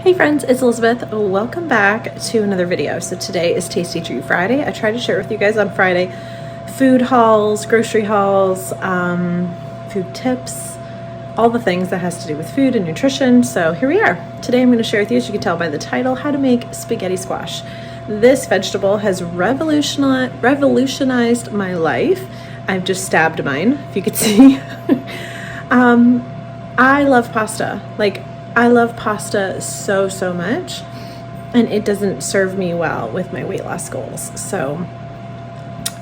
Hey friends, it's Elizabeth. Welcome back to another video. So today is Tasty Treat Friday. I try to share with you guys on Friday food hauls, grocery hauls, food tips, all the things that has to do with food and nutrition. So here we are. Today I'm going to share with you, as you can tell by the title, how to make spaghetti squash. This vegetable has revolutionized my life. I've just stabbed mine, if you could see. I love pasta. I love pasta so much, and it doesn't serve me well with my weight loss goals. So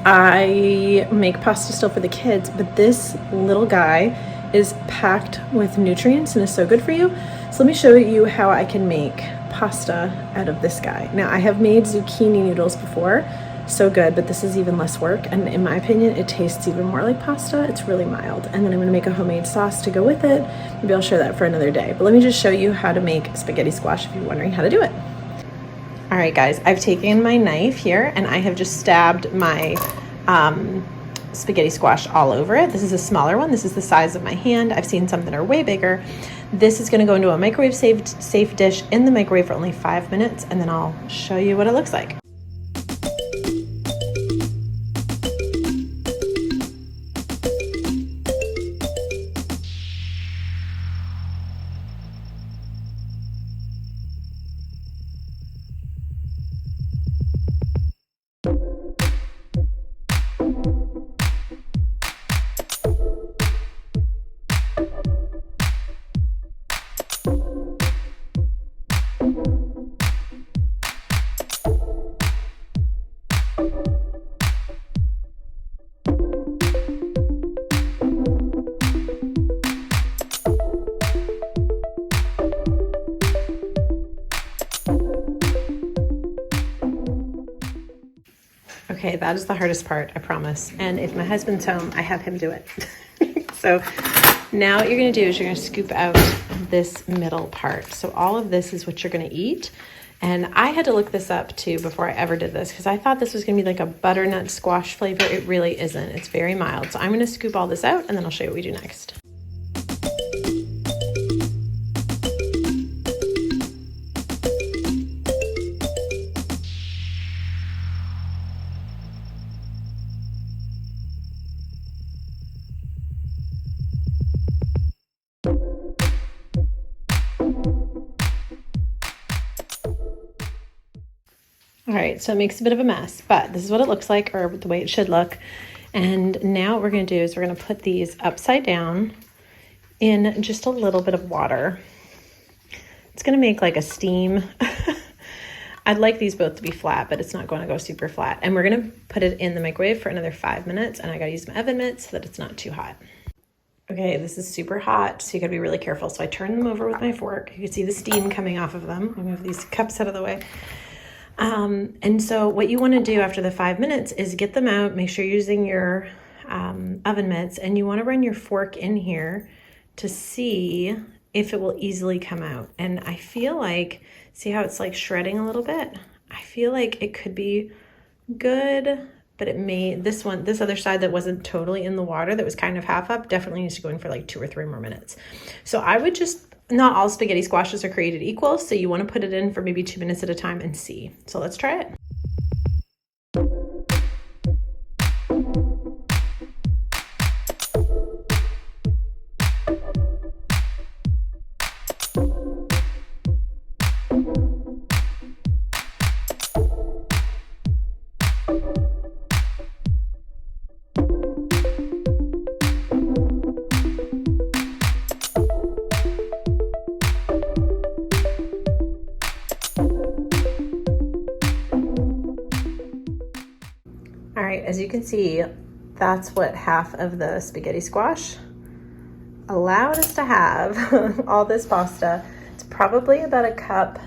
I make pasta still for the kids, but this little guy is packed with nutrients and is so good for you. So let me show you how I can make pasta out of this guy. Now, I have made zucchini noodles before. So good, but this is even less work, and in my opinion it tastes even more like pasta. It's really mild. And then I'm going to make a homemade sauce to go with it. Maybe I'll share that for another day, but let me just show you how to make spaghetti squash if you're wondering how to do it. All right guys, I've taken my knife here and I have just stabbed my spaghetti squash all over it. This is a smaller one. This is the size of my hand. I've seen some that are way bigger. This is going to go into a microwave safe dish in the microwave for only 5 minutes, and then I'll show you what it looks like. Okay, that is the hardest part, I promise. And if my husband's home, I have him do it. So now what you're gonna do is you're gonna scoop out this middle part. So all of this is what you're gonna eat. And I had to look this up too before I ever did this, because I thought this was gonna be like a butternut squash flavor. It really isn't, it's very mild. So I'm gonna scoop all this out and then I'll show you what we do next. All right, so it makes a bit of a mess, but this is what it looks like, or the way it should look. And now what we're gonna do is we're gonna put these upside down in just a little bit of water. It's gonna make like a steam. I'd like these both to be flat, but it's not gonna go super flat. And we're gonna put it in the microwave for another 5 minutes, and I gotta use my oven mitts so that it's not too hot. Okay, this is super hot, so you gotta be really careful. So I turn them over with my fork. You can see the steam coming off of them. I'll move these cups out of the way. And so what you want to do after the 5 minutes is get them out, make sure you're using your oven mitts, and you want to run your fork in here to see if it will easily come out. And I feel like, see how it's like shredding a little bit? I feel like it could be good, but it may, this other side that wasn't totally in the water, that was kind of half up, definitely needs to go in for like 2 or 3 more minutes. So I would just, not all spaghetti squashes are created equal, so you want to put it in for maybe 2 minutes at a time and see. So let's try it. All right, as you can see, that's what half of the spaghetti squash allowed us to have. All this pasta. It's probably about a cup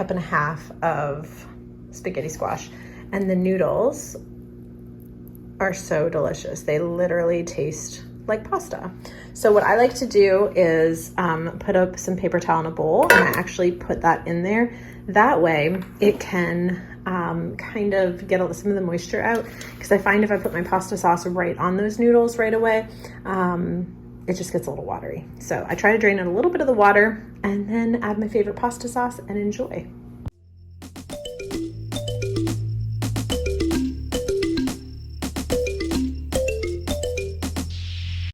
and a half of spaghetti squash. And the noodles are so delicious. They literally taste like pasta. So what I like to do is put up some paper towel in a bowl, and I actually put that in there. That way it can kind of get some of the moisture out, because I find if I put my pasta sauce right on those noodles right away, it just gets a little watery. So I try to drain out a little bit of the water and then add my favorite pasta sauce and enjoy.